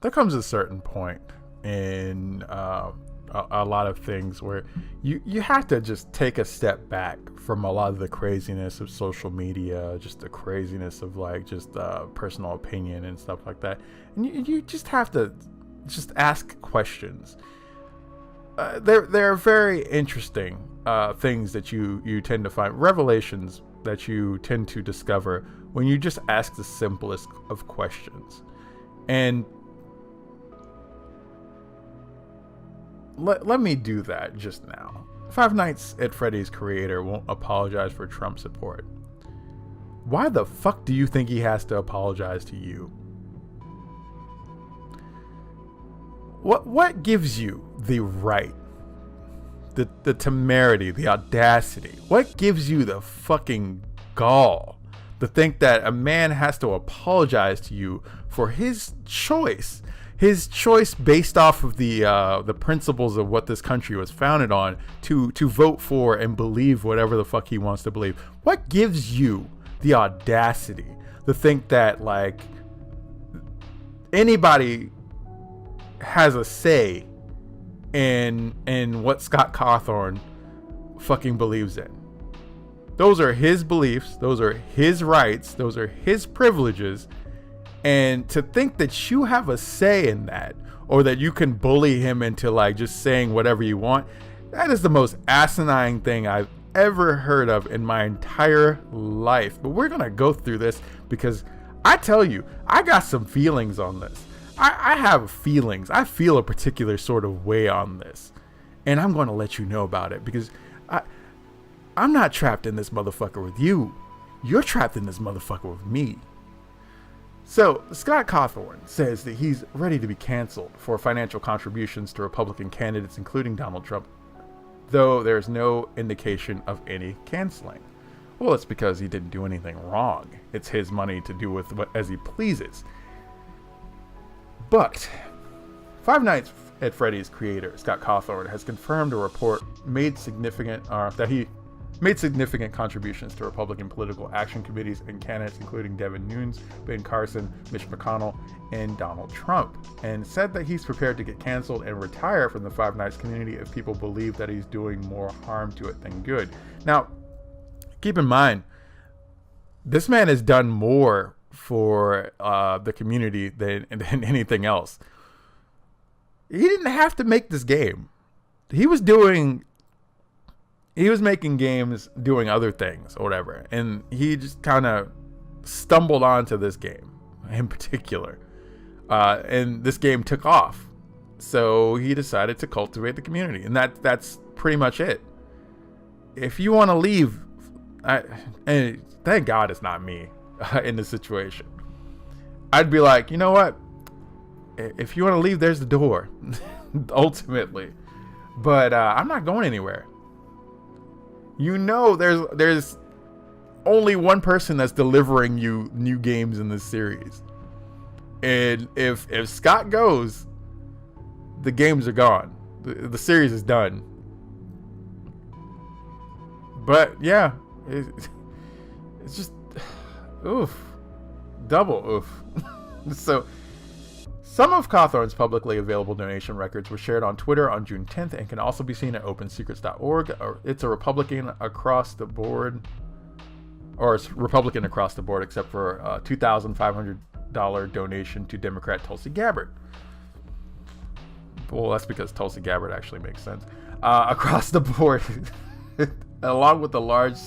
there comes a certain point in a lot of things where you have to just take a step back from a lot of the craziness of social media, just the craziness of like just personal opinion and stuff like that, and you just have to just ask questions. There are very interesting things that you tend to find, revelations that you tend to discover when you just ask the simplest of questions. And let me do that just now. Five Nights at Freddy's creator won't apologize for Trump support. Why the fuck do you think he has to apologize to you? What gives you the right, the temerity, the audacity? What gives you the fucking gall to think that a man has to apologize to you for his choice? His choice based off of the principles of what this country was founded on, to vote for and believe whatever the fuck he wants to believe. What gives you the audacity to think that like anybody has a say in what Scott Cawthon fucking believes in? Those are his beliefs, those are his rights, those are his privileges. And to think that you have a say in that, or that you can bully him into like just saying whatever you want, that is the most asinine thing I've ever heard of in my entire life. But we're gonna go through this because I tell you, I got some feelings on this. I have feelings. I feel a particular sort of way on this, and I'm going to let you know about it because I'm not trapped in this motherfucker with you. You're trapped in this motherfucker with me. So, Scott Cawthon says that he's ready to be canceled for financial contributions to Republican candidates, including Donald Trump, though there's no indication of any canceling. Well, it's because he didn't do anything wrong. It's his money to do with what as he pleases. But Five Nights at Freddy's creator, Scott Cawthon, has confirmed a report that he made significant contributions to Republican political action committees and candidates including Devin Nunes, Ben Carson, Mitch McConnell, and Donald Trump, and said that he's prepared to get canceled and retire from the Five Nights community if people believe that he's doing more harm to it than good. Now, keep in mind, this man has done more for the community than anything else. He didn't have to make this game. He was making games doing other things or whatever. And he just kind of stumbled onto this game in particular. And this game took off. So he decided to cultivate the community. And that's pretty much it. If you want to leave, and thank God it's not me in this situation. I'd be like, you know what? If you want to leave, there's the door. Ultimately. But I'm not going anywhere. You know, there's only one person that's delivering you new games in this series, and if Scott goes, the games are gone. The series is done. But yeah, it's just oof, double oof. So, some of Cawthon's publicly available donation records were shared on Twitter on June 10th and can also be seen at opensecrets.org. It's a Republican across the board, or it's Republican across the board, except for a $2,500 donation to Democrat Tulsi Gabbard. Well, that's because Tulsi Gabbard actually makes sense. Across the board, along with the large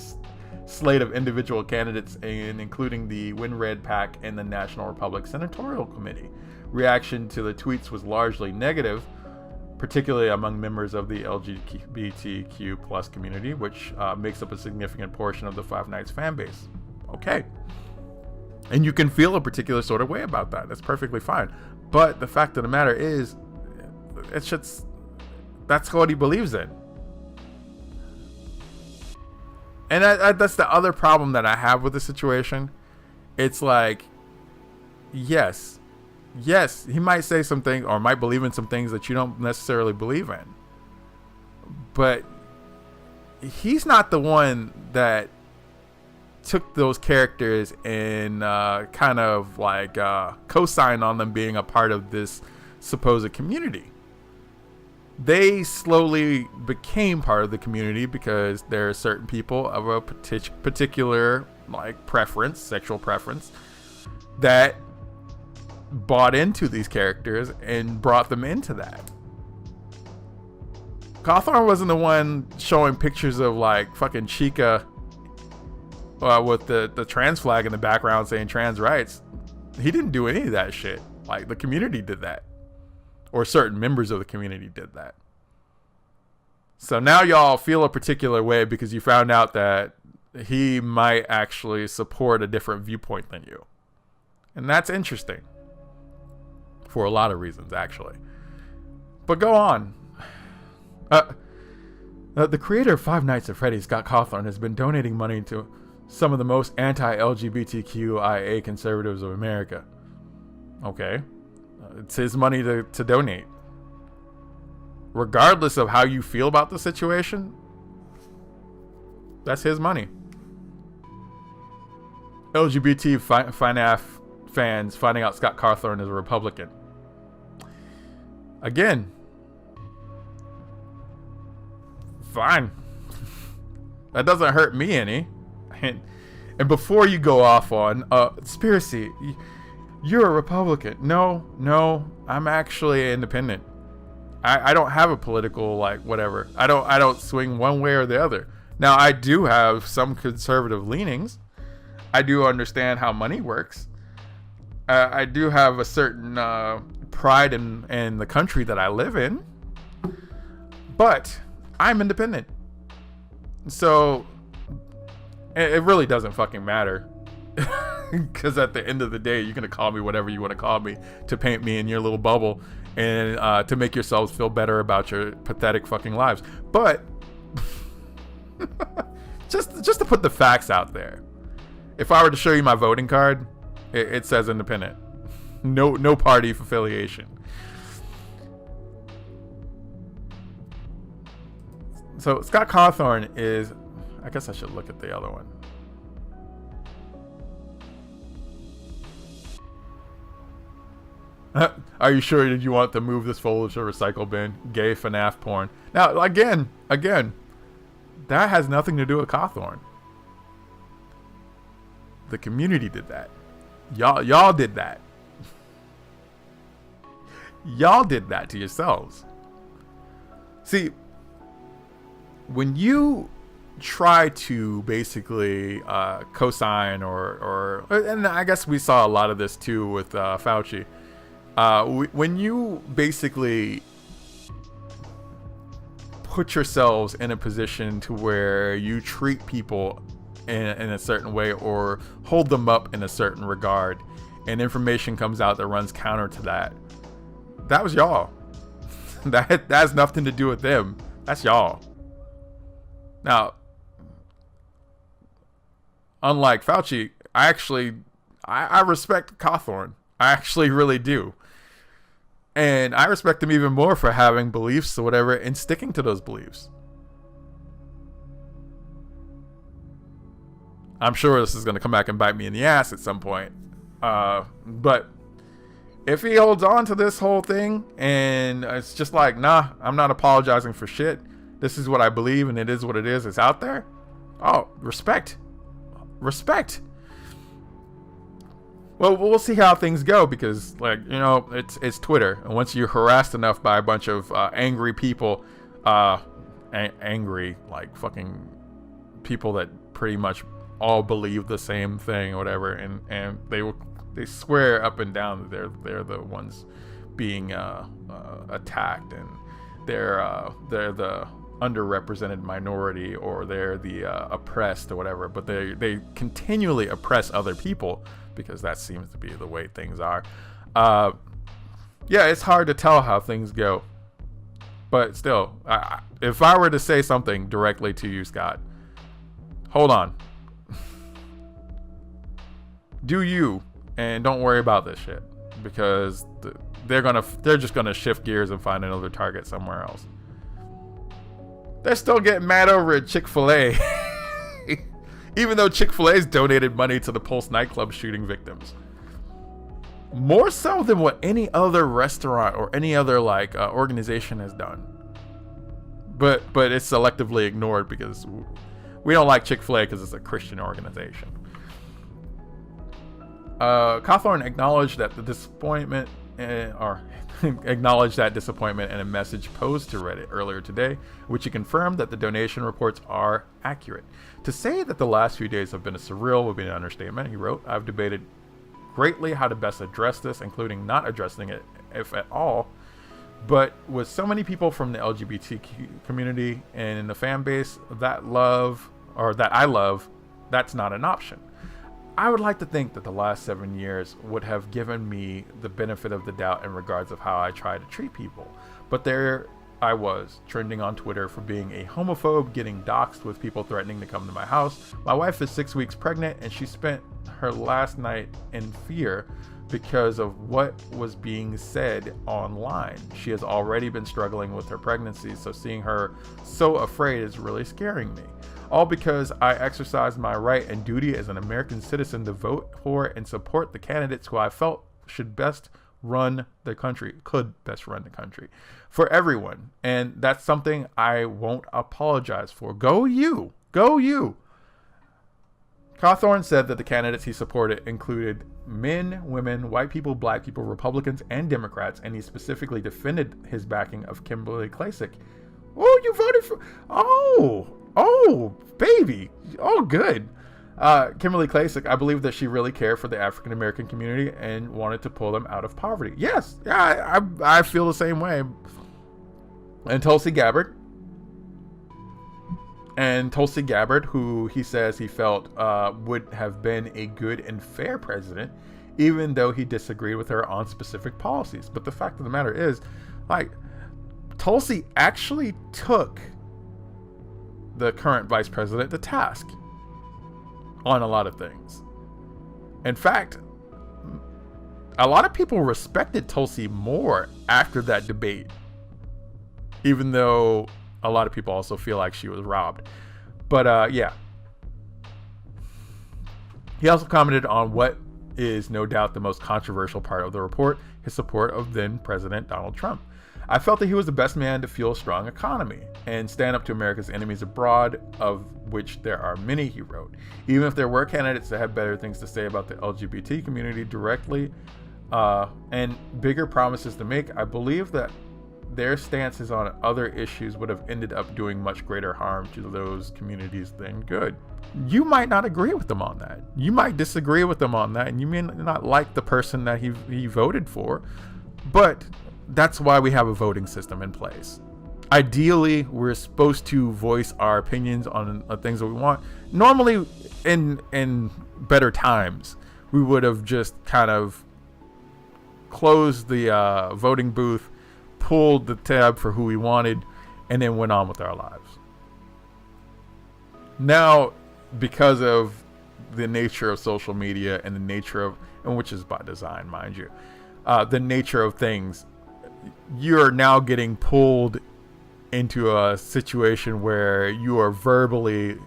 slate of individual candidates, and including the Win Red PAC and the National Republic Senatorial Committee. Reaction to the tweets was largely negative, particularly among members of the LGBTQ plus community, which makes up a significant portion of the Five Nights fan base. Okay. And you can feel a particular sort of way about that. That's perfectly fine. But the fact of the matter is, that's what he believes in. And that's the other problem that I have with the situation. It's like, yes, he might say some things or might believe in some things that you don't necessarily believe in. But he's not the one that took those characters and kind of like co-signed on them being a part of this supposed community. They slowly became part of the community because there are certain people of a particular like preference, sexual preference, that bought into these characters and brought them into that. Cawthon wasn't the one showing pictures of like fucking Chica with the trans flag in the background saying trans rights. He didn't do any of that shit. Like, the community did that. Or certain members of the community did that. So now y'all feel a particular way because you found out that he might actually support a different viewpoint than you. And that's interesting. For a lot of reasons, actually. But go on. The creator of Five Nights at Freddy's, Scott Cawthon, has been donating money to some of the most anti-LGBTQIA conservatives of America. Okay. It's his money to donate. Regardless of how you feel about the situation, that's his money. LGBT FNAF fans finding out Scott Cawthon is a Republican. Again, fine. That doesn't hurt me any. And before you go off on Xxspiracy, you're a Republican. No, I'm actually independent. I don't have a political like whatever. I don't swing one way or the other. Now I do have some conservative leanings. I do understand how money works. I do have a certain pride in the country that I live in. But I'm independent. So it really doesn't fucking matter. Because at the end of the day, you're going to call me whatever you want to call me to paint me in your little bubble and to make yourselves feel better about your pathetic fucking lives. But just to put the facts out there, if I were to show you my voting card, it says independent. No party affiliation. So Scott Cawthon is, I guess I should look at the other one. Are you sure that you want to move this folder to recycle bin? Gay FNAF porn. Now, again, that has nothing to do with Cawthon. The community did that. Y'all did that. Y'all did that to yourselves. See, when you try to basically co-sign or and I guess we saw a lot of this too with Fauci. When you basically put yourselves in a position to where you treat people in a certain way or hold them up in a certain regard, and information comes out that runs counter to that, that was y'all. That has nothing to do with them. That's y'all. Now, unlike Fauci, I respect Cawthon. I actually really do. And I respect him even more for having beliefs or whatever and sticking to those beliefs. I'm sure this is going to come back and bite me in the ass at some point. But if he holds on to this whole thing and it's just like, nah, I'm not apologizing for shit. This is what I believe and it is what it is. It's out there. Oh, respect. Respect. Well, we'll see how things go because, like, you know, it's Twitter. And once you're harassed enough by a bunch of angry people, angry, like, fucking people that pretty much all believe the same thing or whatever, and they swear up and down that they're the ones being attacked, and they're the underrepresented minority, or they're the oppressed or whatever, but they continually oppress other people because that seems to be the way things are. Yeah, it's hard to tell how things go, but still, if I were to say something directly to you, Scott, hold on. Do you, and don't worry about this shit, because they're just gonna shift gears and find another target somewhere else. They're still getting mad over at Chick-fil-A. Even though Chick-fil-A's donated money to the Pulse nightclub shooting victims. More so than what any other restaurant or any other organization has done. But it's selectively ignored because we don't like Chick-fil-A because it's a Christian organization. Cawthon acknowledged that disappointment in a message posed to Reddit earlier today, which he confirmed that the donation reports are accurate. To say that the last few days have been surreal would be an understatement, he wrote. I've debated greatly how to best address this, including not addressing it, if at all. But with so many people from the LGBT community and in the fan base that I love, that's not an option. I would like to think that the last 7 years would have given me the benefit of the doubt in regards of how I try to treat people. But there I was, trending on Twitter for being a homophobe, getting doxxed with people threatening to come to my house. My wife is 6 weeks pregnant and she spent her last night in fear because of what was being said online. She has already been struggling with her pregnancy, so seeing her so afraid is really scaring me. All because I exercised my right and duty as an American citizen to vote for and support the candidates who I felt could best run the country for everyone. And that's something I won't apologize for. Go you. Go you. Cawthon said that the candidates he supported included men, women, white people, black people, Republicans, and Democrats, and he specifically defended his backing of Kimberly Klacik. Oh, you voted for... Oh, baby. Oh, good. Kimberly Klacik, I believe that she really cared for the African American community and wanted to pull them out of poverty. Yes, yeah, I feel the same way. And Tulsi Gabbard, who he says he felt would have been a good and fair president, even though he disagreed with her on specific policies. But the fact of the matter is, Tulsi actually took the current vice president to task on a lot of things. In fact, a lot of people respected Tulsi more after that debate, even though a lot of people also feel like she was robbed. But yeah. He also commented on what is no doubt the most controversial part of the report, his support of then President Donald Trump. I felt that he was the best man to fuel a strong economy and stand up to America's enemies abroad, of which there are many, he wrote. Even if there were candidates that had better things to say about the LGBT community directly and bigger promises to make, I believe that their stances on other issues would have ended up doing much greater harm to those communities than good. You might not agree with them on that. You might disagree with them on that, and you may not like the person that he voted for, but that's why we have a voting system in place. Ideally, we're supposed to voice our opinions on things that we want. Normally, in better times, we would have just kind of closed the voting booth, pulled the tab for who we wanted, and then went on with our lives. Now, because of the nature of social media and the nature of, and which is by design, mind you, the nature of things, you're now getting pulled into a situation where you are verbally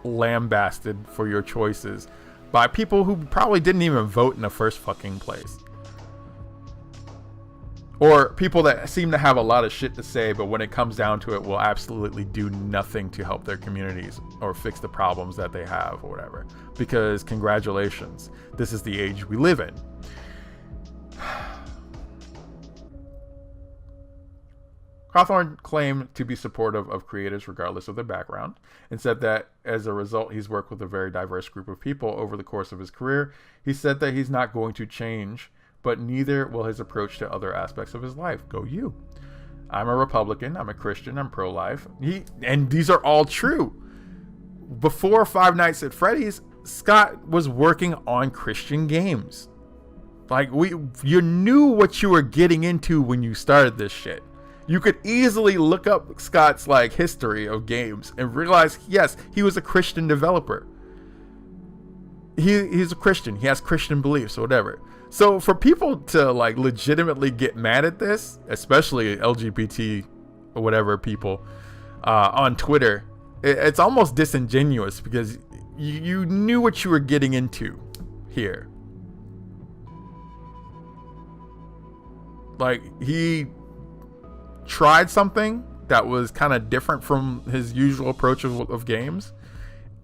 lambasted for your choices by people who probably didn't even vote in the first fucking place. Or people that seem to have a lot of shit to say, but when it comes down to it, will absolutely do nothing to help their communities or fix the problems that they have or whatever. Because congratulations, this is the age we live in. Cawthon claimed to be supportive of creators regardless of their background, and said that as a result he's worked with a very diverse group of people over the course of his career. He said that he's not going to change, but neither will his approach to other aspects of his life. Go you. I'm a Republican, I'm a Christian, I'm pro-life. And these are all true. Before Five Nights at Freddy's, Scott was working on Christian games. You knew what you were getting into when you started this shit. You could easily look up Scott's history of games and realize, yes, he was a Christian developer. He's a Christian. He has Christian beliefs or whatever. So for people to legitimately get mad at this, especially LGBT or whatever people on Twitter, it's almost disingenuous because you knew what you were getting into here. Like, he tried something that was kind of different from his usual approach of games,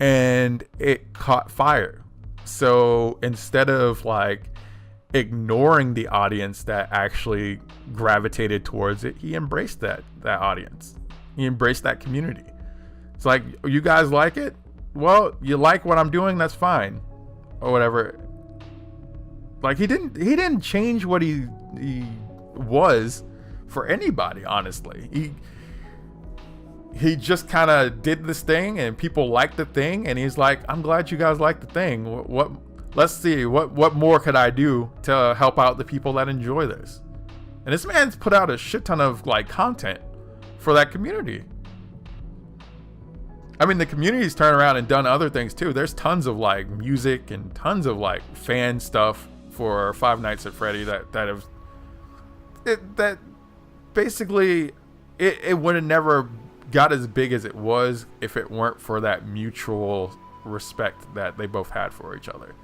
and it caught fire. So instead of like ignoring the audience that actually gravitated towards it, he embraced that audience. He embraced that community. It's like, you guys like it? Well, you like what I'm doing, that's fine, or whatever. Like, he didn't change what he was for anybody, honestly. He just kind of did this thing, and people liked the thing, and he's like, I'm glad you guys like the thing. Let's see what more could I do to help out the people that enjoy this. And this man's put out a shit ton of like content for that community. I mean, the community's turned around and done other things too. There's tons of like music and tons of like fan stuff for Five Nights at Freddy that basically it would have never got as big as it was if it weren't for that mutual respect that they both had for each other.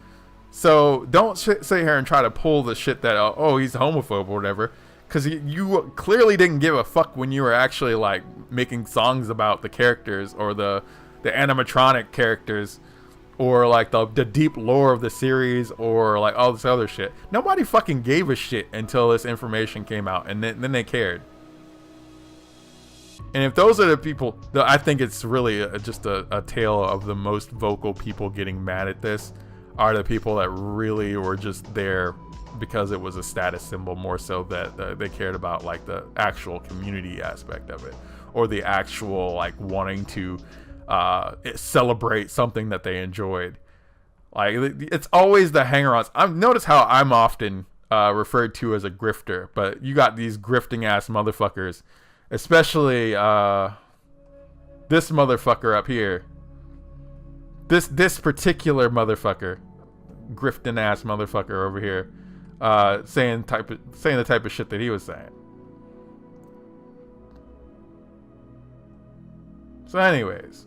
So don't sit here and try to pull the shit that, oh, he's homophobe or whatever, because you clearly didn't give a fuck when you were actually like making songs about the characters or the animatronic characters, or like the deep lore of the series, or like all this other shit. Nobody fucking gave a shit until this information came out, and then they cared. And if those are the people, I think it's really just a tale of the most vocal people getting mad at this are the people that really were just there because it was a status symbol, more so that they cared about like the actual community aspect of it, or the actual like wanting to celebrate something that they enjoyed. Like, it's always the hanger-ons. I've noticed how I'm often referred to as a grifter, but you got these grifting ass motherfuckers, especially this motherfucker up here. This particular motherfucker, grifting ass motherfucker over here, saying the type of shit that he was saying. So anyways,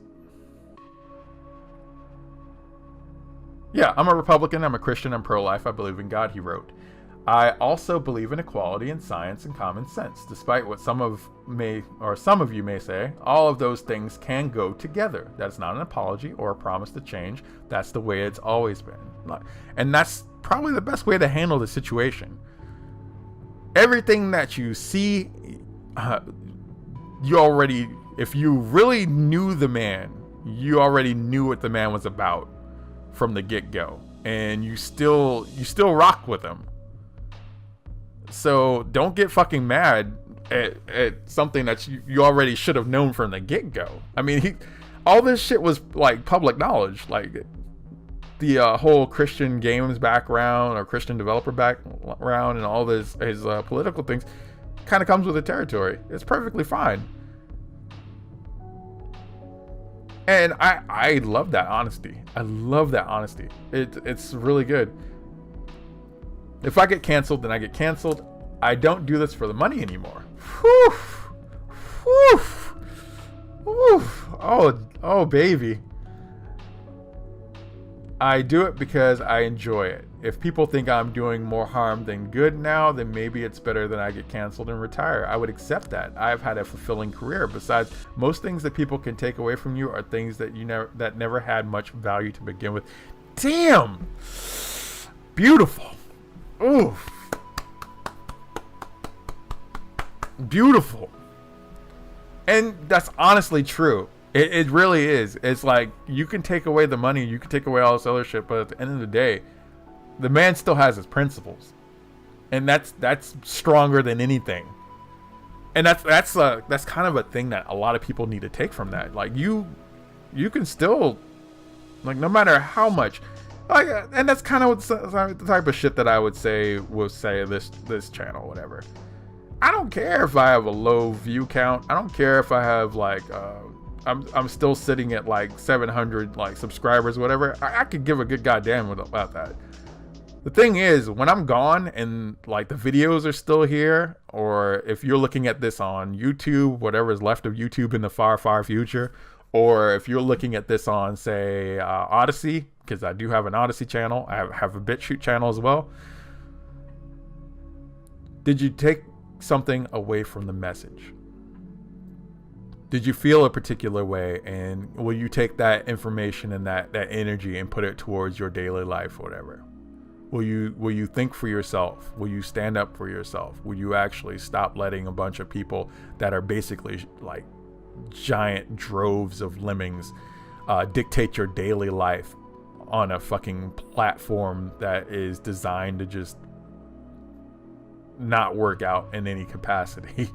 yeah, I'm a Republican, I'm a Christian, I'm pro-life, I believe in God, he wrote. I also believe in equality in science and common sense. Despite what some of you may say, all of those things can go together. That's not an apology or a promise to change. That's the way it's always been. And that's probably the best way to handle the situation. Everything that you see, if you really knew the man, you already knew what the man was about from the get-go. And you still rock with him. So don't get fucking mad at something that you already should have known from the get-go. I mean, all this shit was like public knowledge. Like the whole Christian games background or Christian developer background and all his political things kind of comes with the territory. It's perfectly fine. And I love that honesty. I love that honesty. It's really good. If I get canceled, then I get canceled. I don't do this for the money anymore. Whew. Whew. Whew. Oh, baby. I do it because I enjoy it. If people think I'm doing more harm than good now, then maybe it's better that I get canceled and retire. I would accept that. I've had a fulfilling career. Besides, most things that people can take away from you are things that that never had much value to begin with. Damn. Beautiful. Ooh. Beautiful. And that's honestly true. It really is. It's like, you can take away the money, you can take away all this other shit, but at the end of the day, the man still has his principles. And that's stronger than anything. And that's kind of a thing that a lot of people need to take from that. Like, you can still, like, no matter how much, like, and that's kind of the type of shit that I would say this channel, whatever. I don't care if I have a low view count. I don't care if I have like I'm still sitting at like 700 like subscribers, whatever. I could give a good goddamn about that. The thing is, when I'm gone and like the videos are still here, or if you're looking at this on YouTube, whatever is left of YouTube in the far, far future, Or if you're looking at this on, say, Odyssey, because I do have an Odyssey channel, I have a BitChute channel as well. Did you take something away from the message? Did you feel a particular way, and will you take that information and that energy and put it towards your daily life or whatever? Will you think for yourself? Will you stand up for yourself? Will you actually stop letting a bunch of people that are basically like giant droves of lemmings dictate your daily life on a fucking platform that is designed to just not work out in any capacity?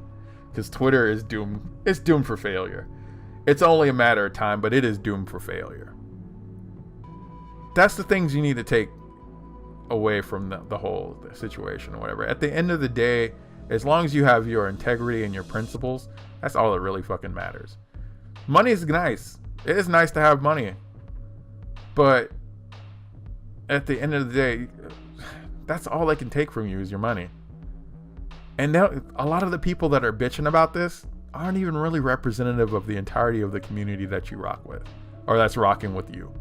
Because Twitter is doomed. It's doomed for failure. It's only a matter of time, but it is doomed for failure. That's the things you need to take away from the whole situation or whatever. At the end of the day, as long as you have your integrity and your principles, that's all that really fucking matters. Money is nice. It is nice to have money. But at the end of the day, that's all they can take from you is your money. And now, a lot of the people that are bitching about this aren't even really representative of the entirety of the community that you rock with, or that's rocking with you.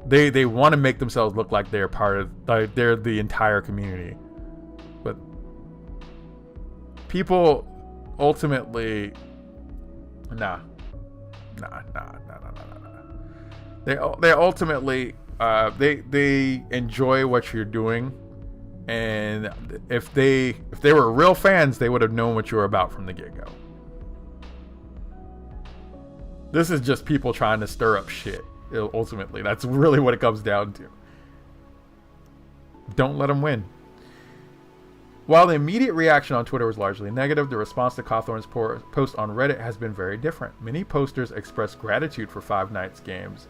They want to make themselves look like they're part of, like they're the entire community, but people ultimately, nah. They ultimately they enjoy what you're doing. And if they were real fans, they would have known what you were about from the get-go. This is just people trying to stir up shit. Ultimately, that's really what it comes down to. Don't let them win. While the immediate reaction on Twitter was largely negative, the response to Cawthon's post on Reddit has been very different. Many posters expressed gratitude for Five Nights games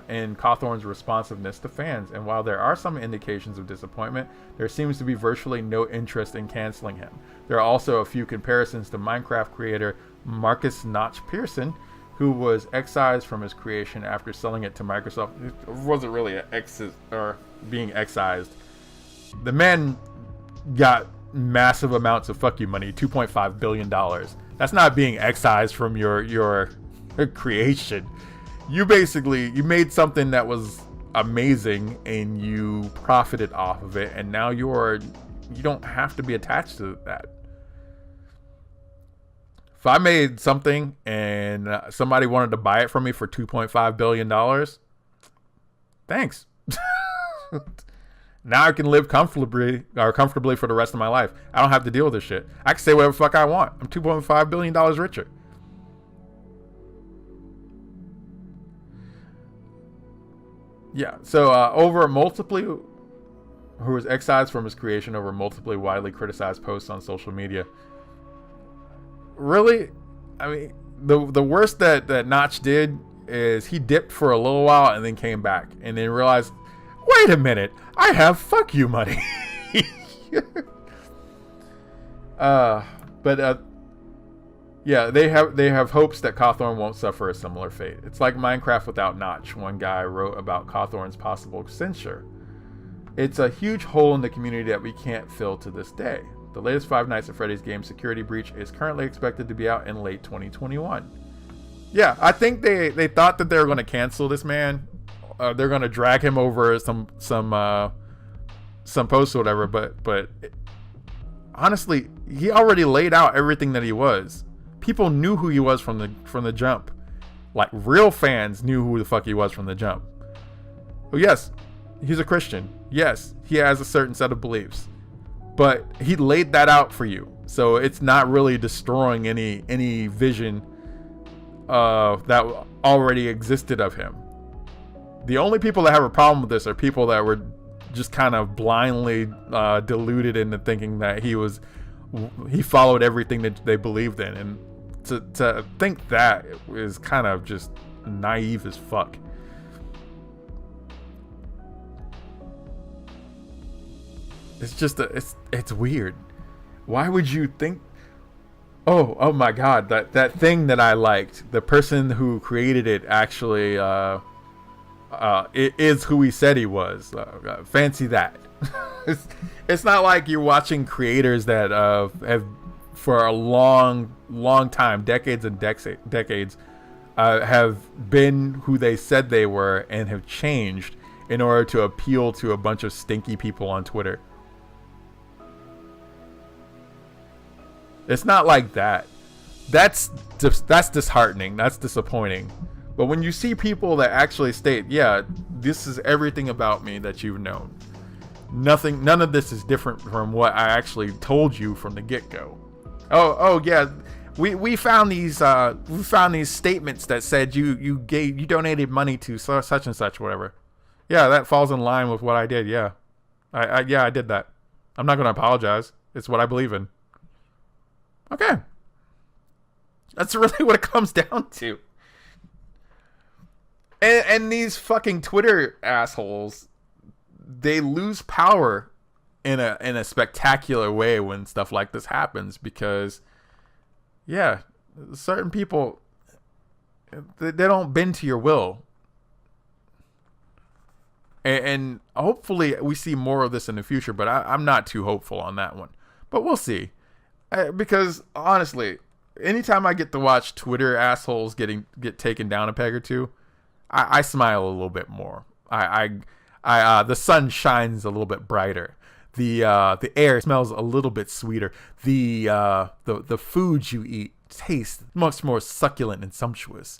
and Cawthon's responsiveness to fans. And while there are some indications of disappointment, there seems to be virtually no interest in canceling him. There are also a few comparisons to Minecraft creator Marcus Notch Pearson, who was excised from his creation after selling it to Microsoft. It wasn't really being excised. The man got massive amounts of fuck you money, $2.5 billion. That's not being excised from your creation. You made something that was amazing and you profited off of it, and now you don't have to be attached to that. If I made something and somebody wanted to buy it from me for $2.5 billion, thanks. Now I can live comfortably for the rest of my life. I don't have to deal with this shit. I can say whatever the fuck I want. I'm $2.5 billion richer. Yeah, so who was excised from his creation over multiply widely criticized posts on social media. Really? I mean, the worst that Notch did is he dipped for a little while and then came back and then realized, wait a minute, I have fuck you money. Yeah, they have hopes that Cawthon won't suffer a similar fate. It's like Minecraft without Notch. One guy wrote about Cawthon's possible censure. It's a huge hole in the community that we can't fill to this day. The latest Five Nights at Freddy's game Security Breach is currently expected to be out in late 2021. Yeah, I think they thought that they were going to cancel this man. They're going to drag him over some posts or whatever, but honestly, he already laid out everything that he was. People knew who he was from the jump. Like, real fans knew who the fuck he was from the jump. Oh yes, he's a Christian. Yes, he has a certain set of beliefs. But he laid that out for you. So it's not really destroying any vision that already existed of him. The only people that have a problem with this are people that were just kind of blindly deluded into thinking that he followed everything that they believed in. And to think that is kind of just naive as fuck. It's just it's weird. Why would you think? Oh my God! That thing that I liked, the person who created it actually it is who he said he was. Fancy that. It's not like you're watching creators that have for a long time, decades and decades, have been who they said they were and have changed in order to appeal to a bunch of stinky people on Twitter. It's not like that. That's disheartening. That's disappointing. But when you see people that actually state, yeah, this is everything about me that you've known. None of this is different from what I actually told you from the get-go. Oh yeah, we found these statements that said you donated money to such and such, whatever. Yeah, that falls in line with what I did. Yeah, I did that. I'm not going to apologize. It's what I believe in. Okay, that's really what it comes down to. And these fucking Twitter assholes, they lose power in a spectacular way when stuff like this happens, because yeah, certain people, they don't bend to your will. And hopefully we see more of this in the future, but I'm not too hopeful on that one. But we'll see. Because honestly, anytime I get to watch Twitter assholes get taken down a peg or two, I smile a little bit more. The sun shines a little bit brighter. The air smells a little bit sweeter. The food you eat tastes much more succulent and sumptuous.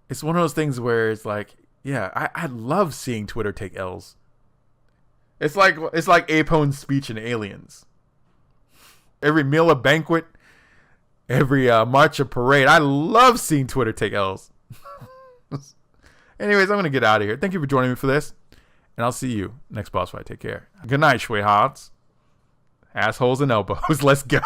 It's one of those things where it's like, yeah, I love seeing Twitter take L's. It's like Apone's speech in Aliens. Every meal or banquet, every march or parade, I love seeing Twitter take L's. Anyways, I'm going to get out of here. Thank you for joining me for this. And I'll see you next boss fight. Take care. Good night, sweethearts. Assholes and elbows. Let's go.